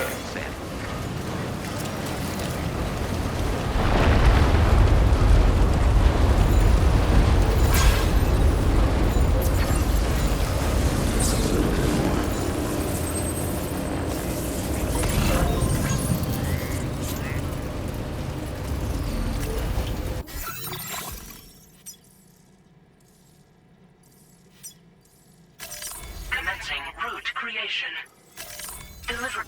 experiencing. Commencing route creation. Deliver.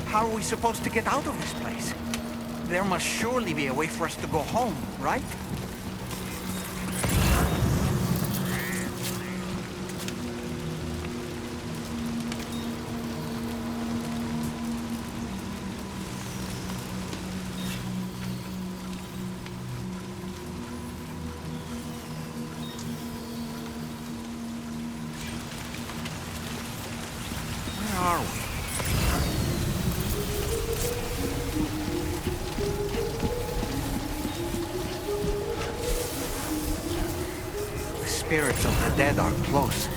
How are we supposed to get out of this place? There must surely be a way for us to go home, right? Where are we? The spirits of the dead are close.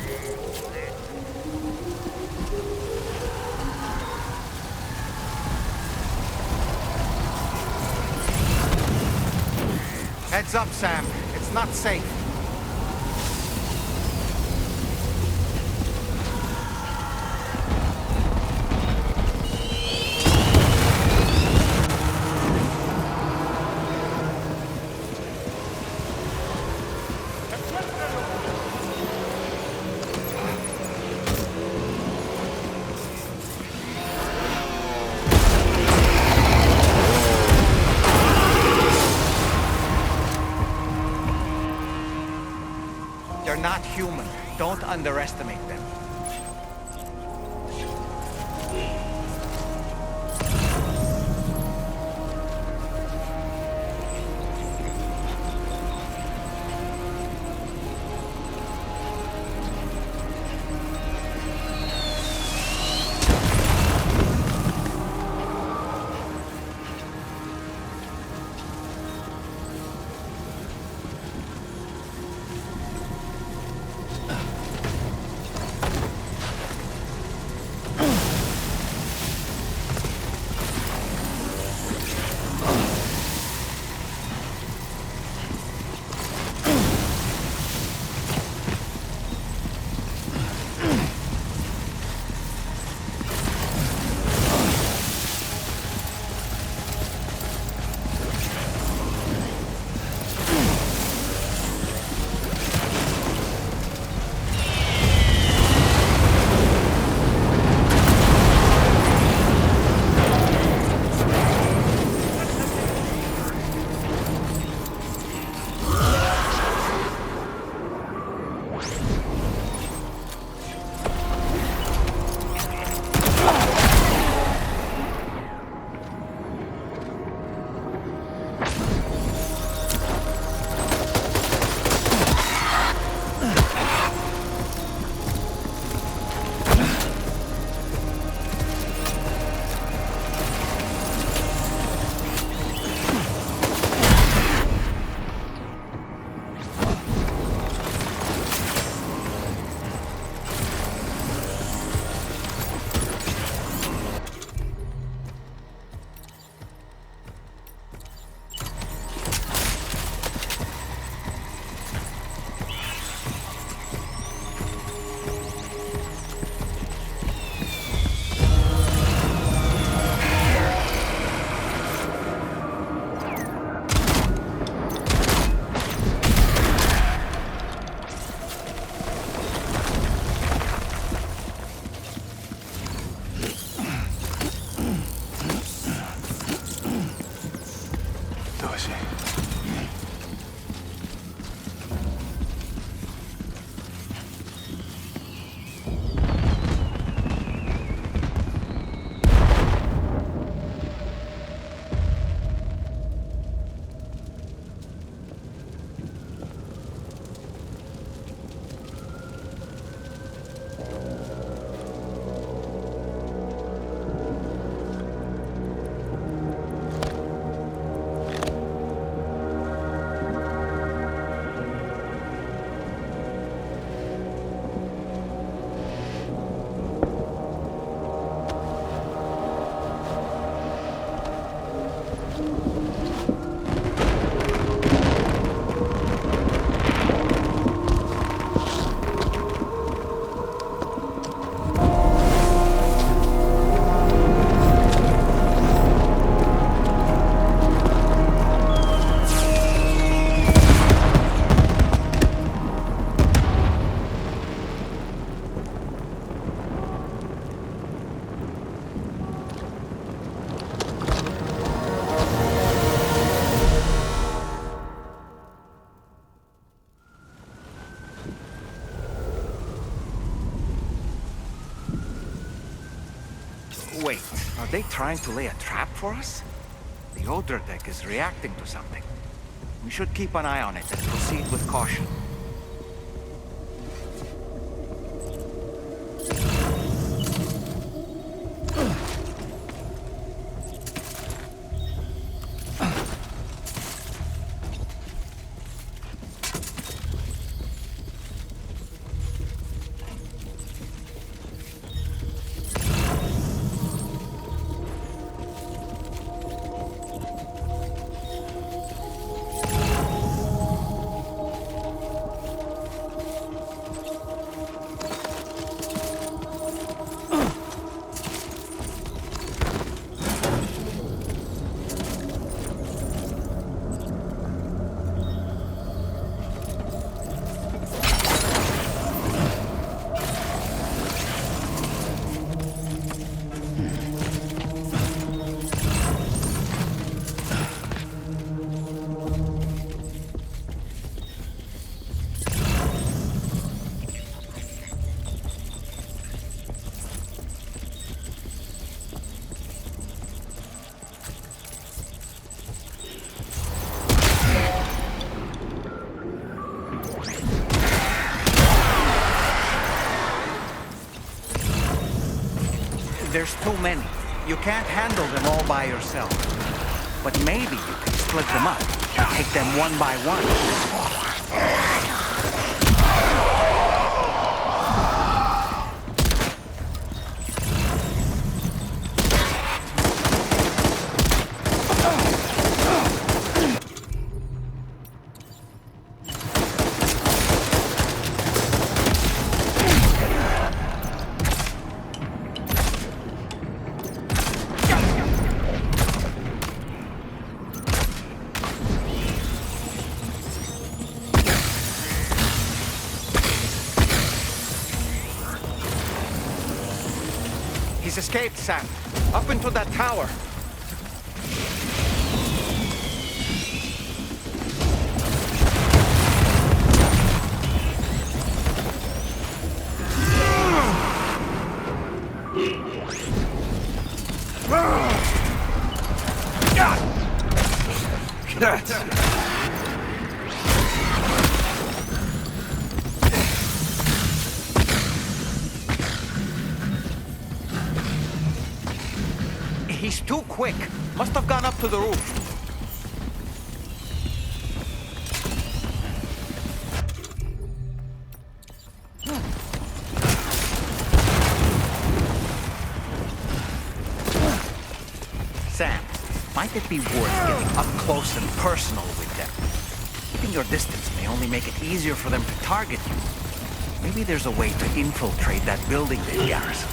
Heads up, Sam. It's not safe. They're not human. Don't underestimate them. Wait, are they trying to lay a trap for us? The odor deck is reacting to something. We should keep an eye on it and proceed with caution. There's too many. You can't handle them all by yourself. But maybe you can split them up. Take them one by one. He's escaped, Sam. Up into that tower. He's too quick. Must have gone up to the roof. Sam, might it be worth getting up close and personal with them? Keeping your distance may only make it easier for them to target you. Maybe there's a way to infiltrate that building they garrison.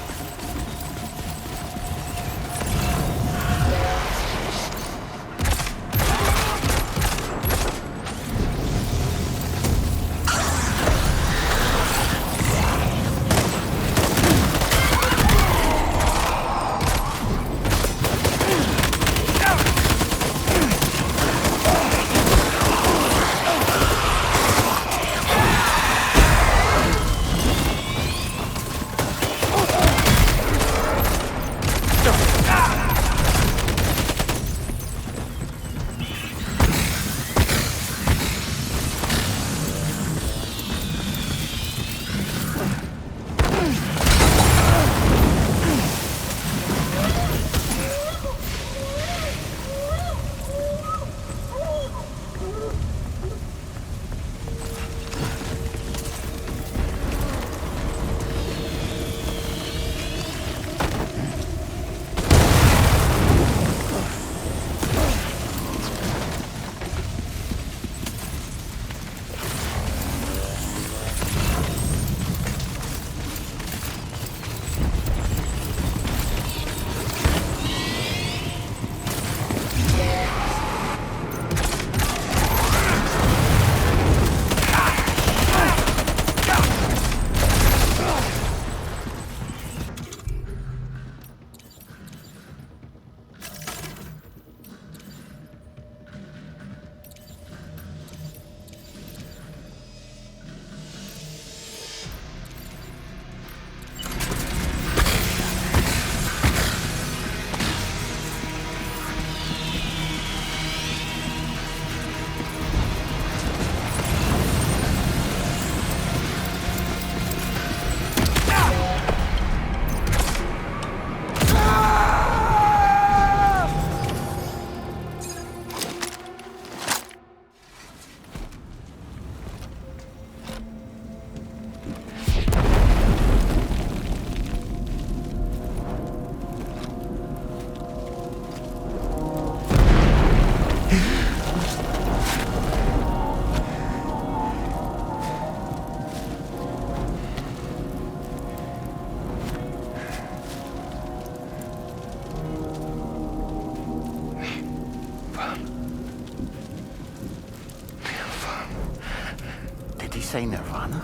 say nirvana?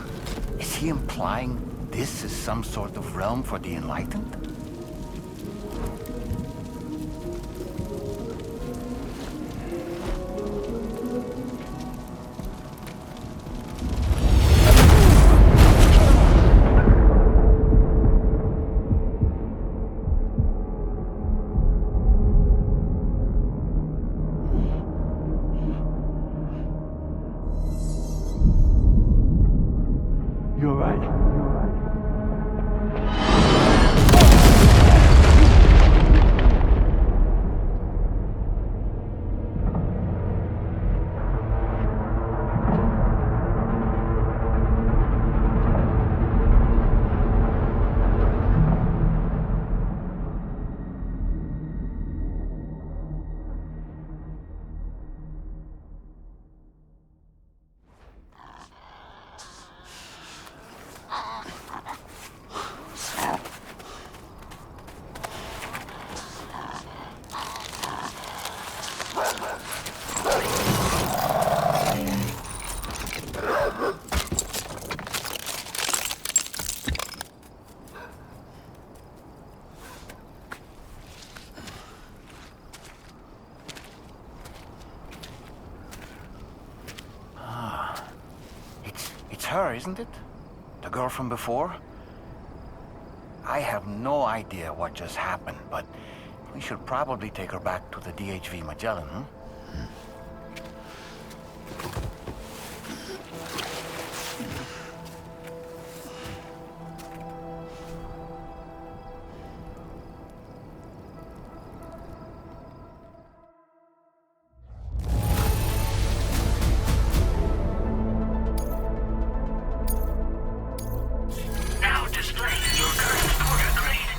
Is he implying this is some sort of realm for the enlightened? You're right. It's her, isn't it? The girl from before? I have no idea what just happened, but we should probably take her back to the DHV Magellan, huh? Now displaying your current porter grade.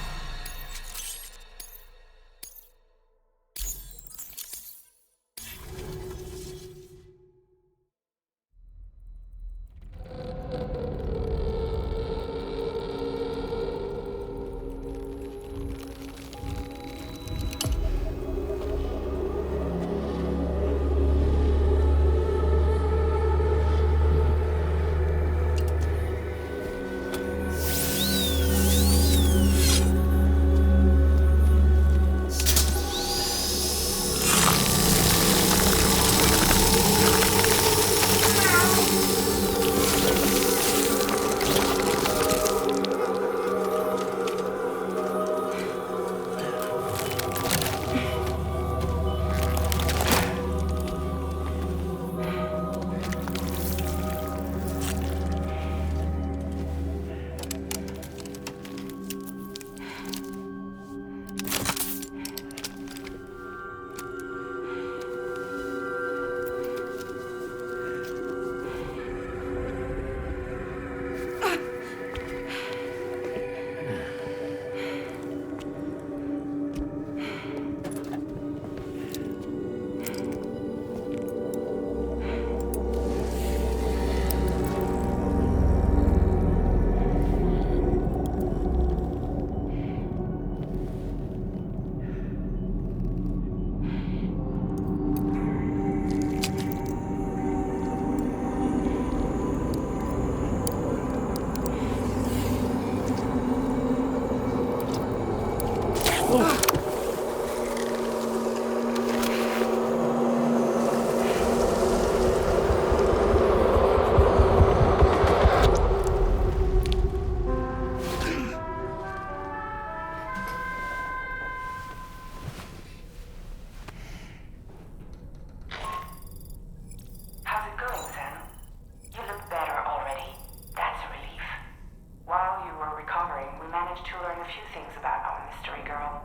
How's it going, Sam? You look better already. That's a relief. While you were recovering, we managed to learn a few things about our mystery girl.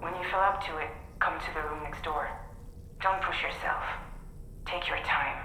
When you feel up to it, come to the room next door. Don't push yourself. Take your time.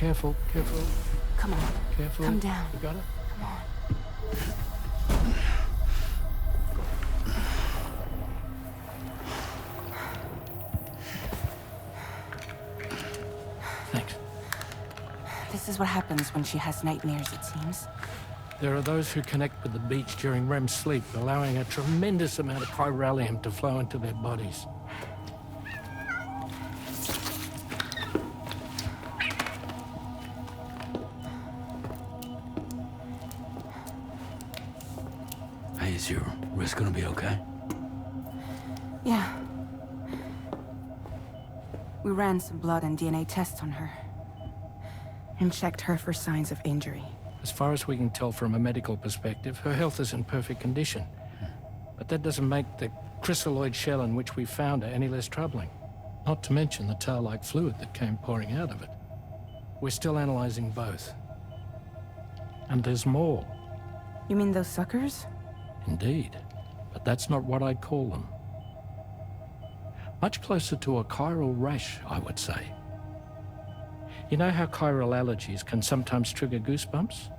careful, careful, Come on. careful. Come down. You got it? Come on. Thanks. This is what happens when she has nightmares, it seems. There are those who connect with the beach during REM sleep, allowing a tremendous amount of chiralium to flow into their bodies. Hey, is your wrist gonna be okay? Yeah. We ran some blood and DNA tests on her. And checked her for signs of injury. As far as we can tell from a medical perspective, her health is in perfect condition. But that doesn't make the crystalloid shell in which we found her any less troubling. Not to mention the tar-like fluid that came pouring out of it. We're still analyzing both. And there's more. You mean those suckers? Indeed. But that's not what I'd call them. Much closer to a chiral rash, I would say. You know how chiral allergies can sometimes trigger goosebumps?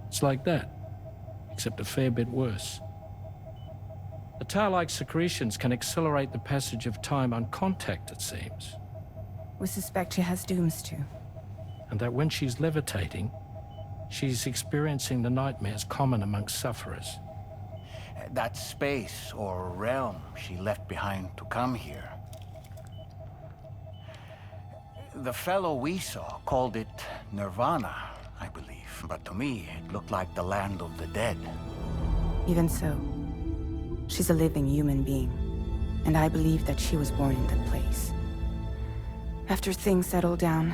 It's like that, except a fair bit worse. The tar-like secretions can accelerate the passage of time on contact, it seems. We suspect she has dooms too. And that when she's levitating, she's experiencing the nightmares common amongst sufferers. That space or realm she left behind to come here. The fellow we saw called it Nirvana, I believe. But to me, it looked like the land of the dead. Even so, she's a living human being. And I believe that she was born in that place. After things settled down,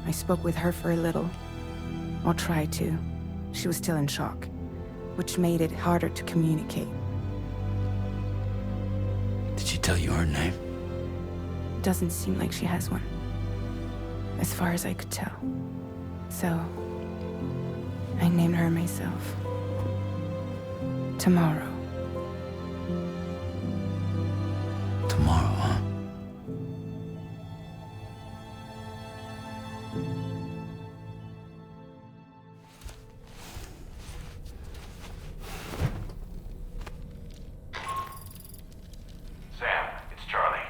I spoke with her for a little. Or tried to. She was still in shock, which made it harder to communicate. Did she tell you her name? Doesn't seem like she has one. As far as I could tell. So, I named her myself. Tomorrow. Tomorrow, huh? Sam, it's Charlie.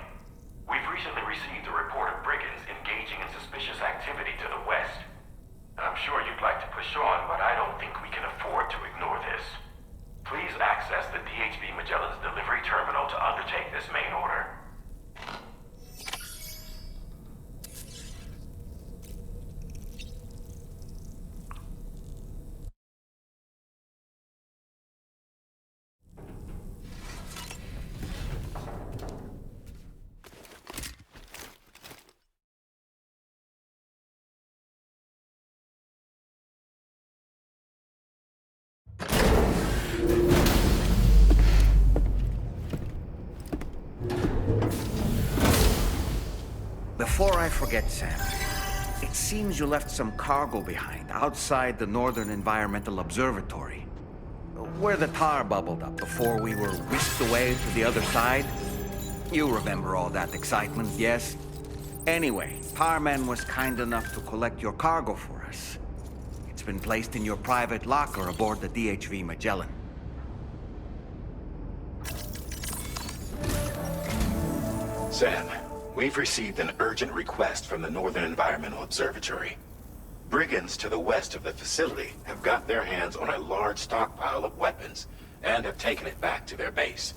We've recently received a report of brigands engaging in suspicious activity to the west. I'm sure you'd like to push on, but I don't think we can afford to ignore this. Please access the DHV Magellan's delivery terminal to undertake this main order. Before I forget, Sam, it seems you left some cargo behind outside the Northern Environmental Observatory, where the tar bubbled up before we were whisked away to the other side. You remember all that excitement, yes? Anyway, Tarman was kind enough to collect your cargo for us. It's been placed in your private locker aboard the DHV Magellan. Sam, we've received an urgent request from the Northern Environmental Observatory. Brigands to the west of the facility have got their hands on a large stockpile of weapons and have taken it back to their base.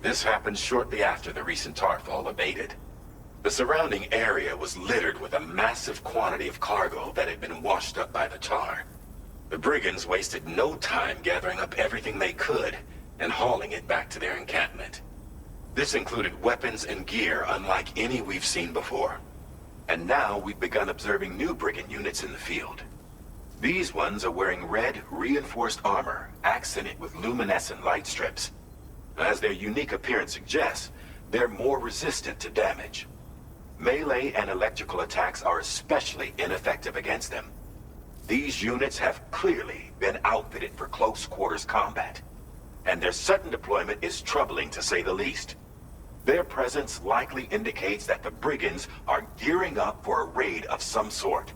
This happened shortly after the recent tarfall abated. The surrounding area was littered with a massive quantity of cargo that had been washed up by the tar. The brigands wasted no time gathering up everything they could and hauling it back to their encampment. This included weapons and gear unlike any we've seen before. And now we've begun observing new brigand units in the field. These ones are wearing red, reinforced armor, accented with luminescent light strips. As their unique appearance suggests, they're more resistant to damage. Melee and electrical attacks are especially ineffective against them. These units have clearly been outfitted for close quarters combat, and their sudden deployment is troubling to say the least. Their presence likely indicates that the brigands are gearing up for a raid of some sort.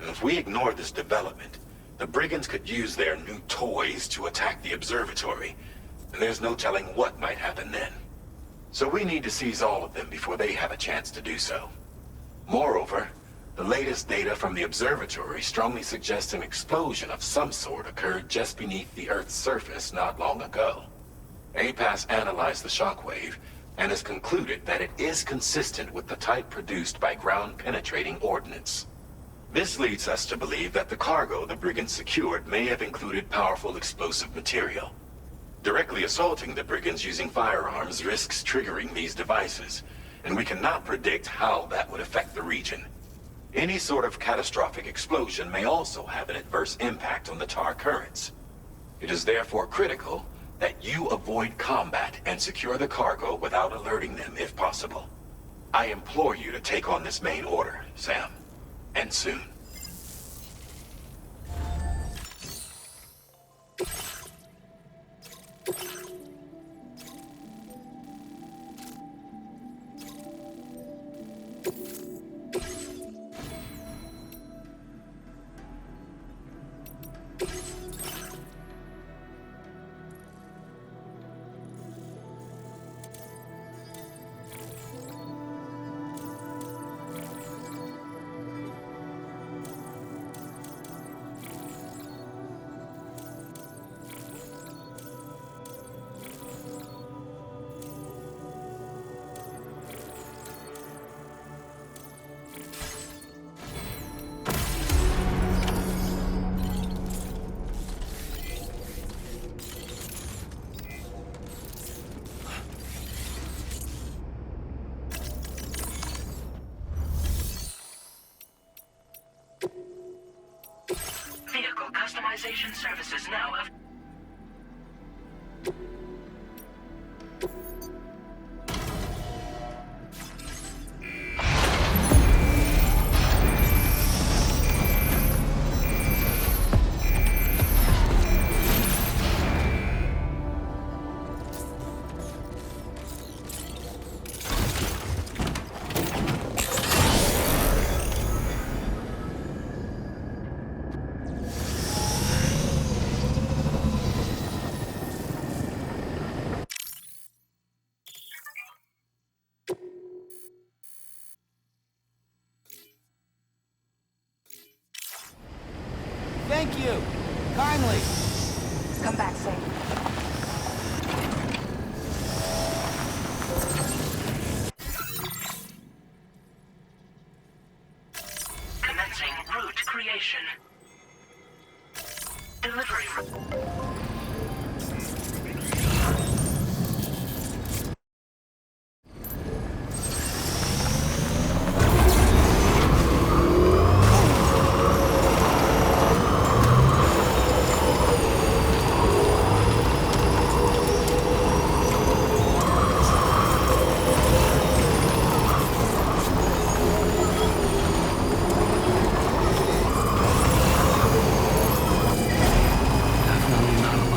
And if we ignore this development, the brigands could use their new toys to attack the observatory, and there's no telling what might happen then. So we need to seize all of them before they have a chance to do so. Moreover, the latest data from the observatory strongly suggests an explosion of some sort occurred just beneath the Earth's surface not long ago. APAS analyzed the shockwave and has concluded that it is consistent with the type produced by ground-penetrating ordnance. This leads us to believe that the cargo the brigands secured may have included powerful explosive material. Directly assaulting the brigands using firearms risks triggering these devices, and we cannot predict how that would affect the region. Any sort of catastrophic explosion may also have an adverse impact on the tar currents. It is therefore critical that you avoid combat and secure the cargo without alerting them if possible. I implore you to take on this main order, Sam. And soon. Vehicle customization services now available. Thank you. Kindly. Come back safe. Commencing route creation. Delivery. Definitely not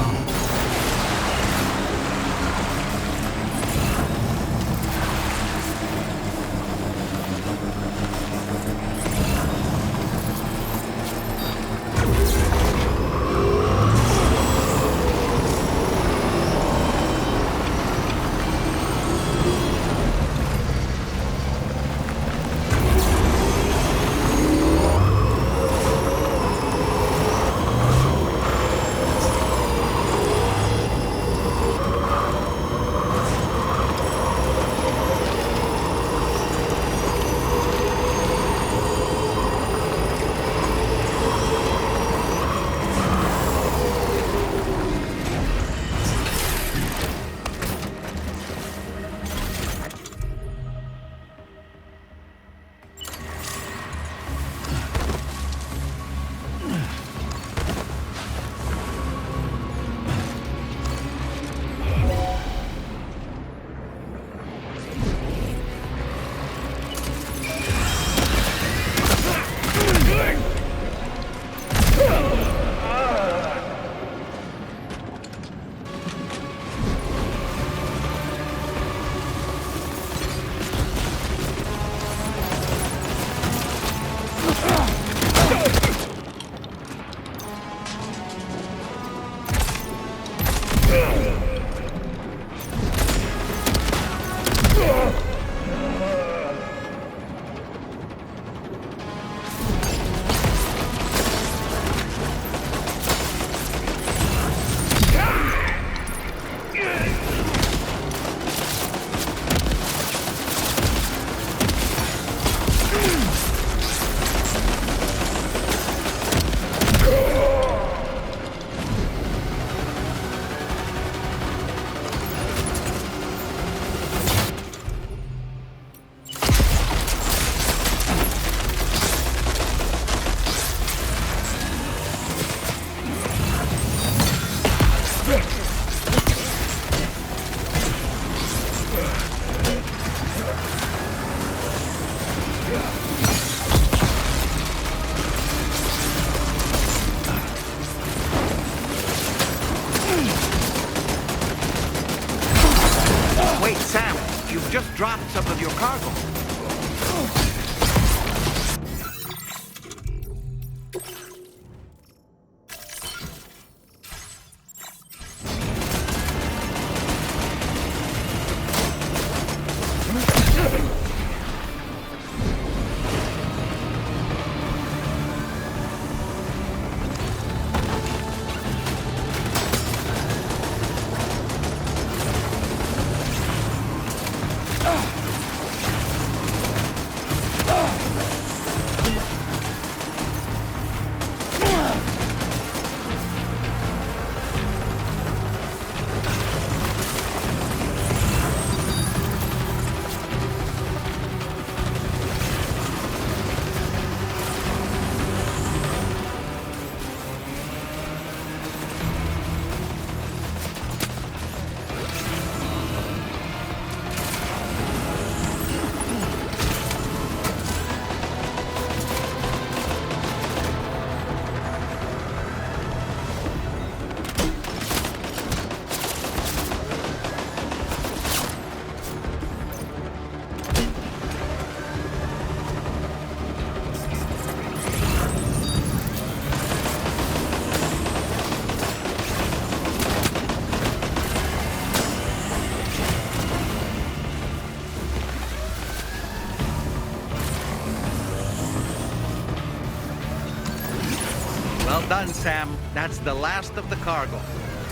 done, Sam. That's the last of the cargo.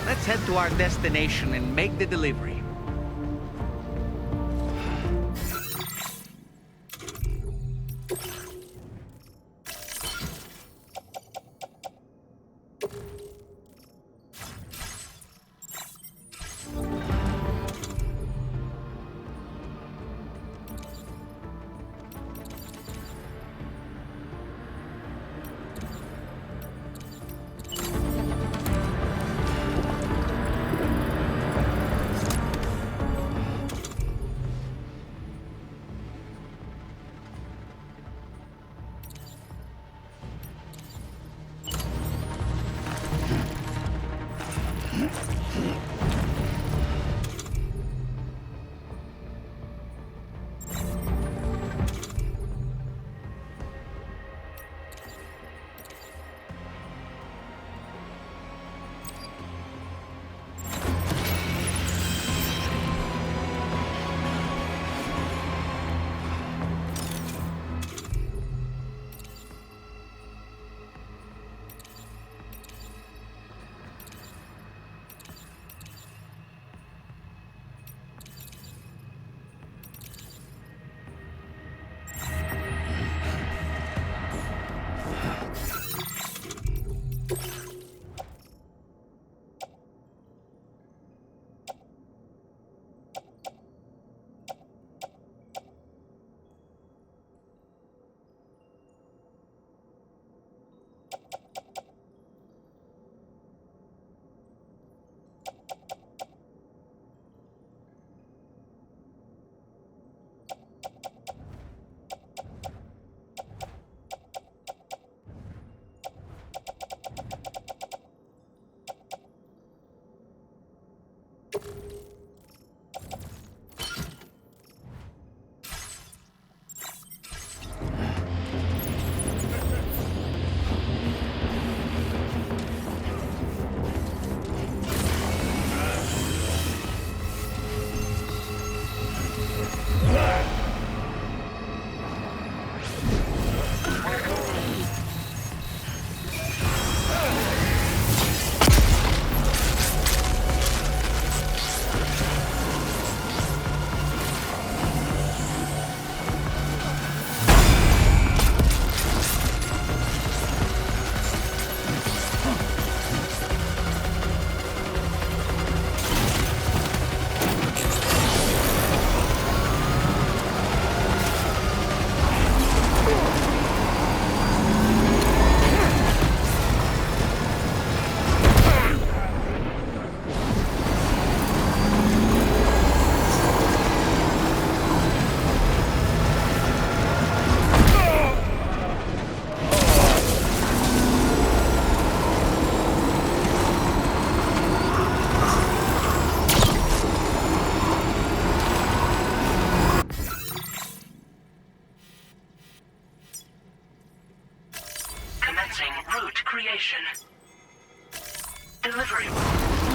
Let's head to our destination and make the delivery. creation. Delivery.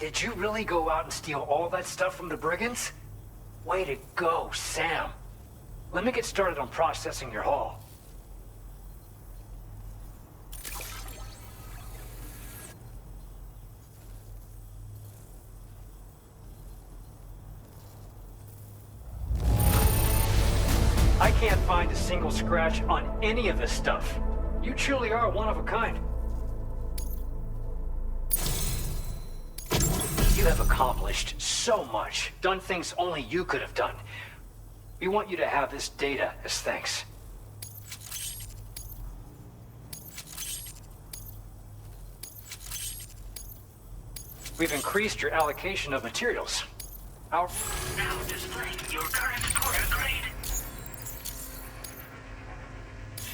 Did you really go out and steal all that stuff from the brigands? Way to go, Sam. Let me get started on processing your haul. I can't find a single scratch on any of this stuff. You truly are one of a kind. You have accomplished so much, done things only you could have done. We want you to have this data as thanks. We've increased your allocation of materials. Our... Now displaying your current quarter grade.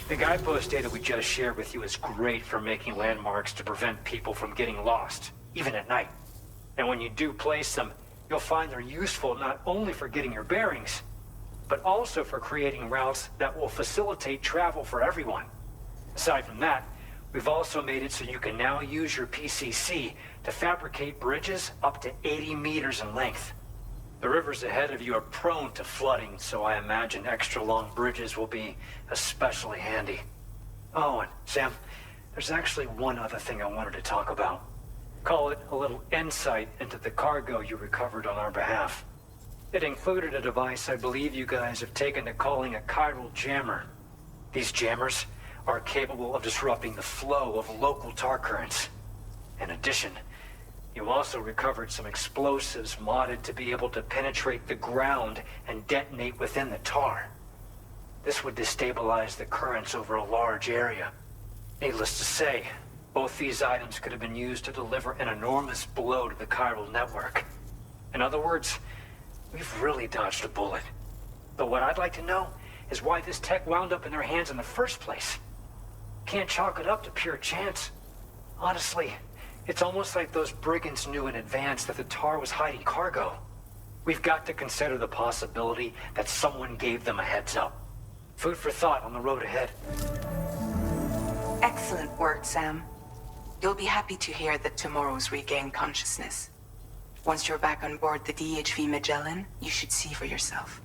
The guidepost data we just shared with you is great for making landmarks to prevent people from getting lost, even at night. And when you do place them, you'll find they're useful not only for getting your bearings, but also for creating routes that will facilitate travel for everyone. Aside from that, we've also made it so you can now use your PCC to fabricate bridges up to 80 meters in length. The rivers ahead of you are prone to flooding, so I imagine extra long bridges will be especially handy. Oh, and Sam, there's actually one other thing I wanted to talk about. Call it a little insight into the cargo you recovered on our behalf. It included a device I believe you guys have taken to calling a chiral jammer. These jammers are capable of disrupting the flow of local tar currents. In addition, you also recovered some explosives modded to be able to penetrate the ground and detonate within the tar. This would destabilize the currents over a large area. Needless to say, both these items could have been used to deliver an enormous blow to the chiral network. In other words, we've really dodged a bullet. But what I'd like to know is why this tech wound up in their hands in the first place. Can't chalk it up to pure chance. Honestly, it's almost like those brigands knew in advance that the tar was hiding cargo. We've got to consider the possibility that someone gave them a heads up. Food for thought on the road ahead. Excellent work, Sam. You'll be happy to hear that tomorrow's regained consciousness. Once you're back on board the DHV Magellan, you should see for yourself.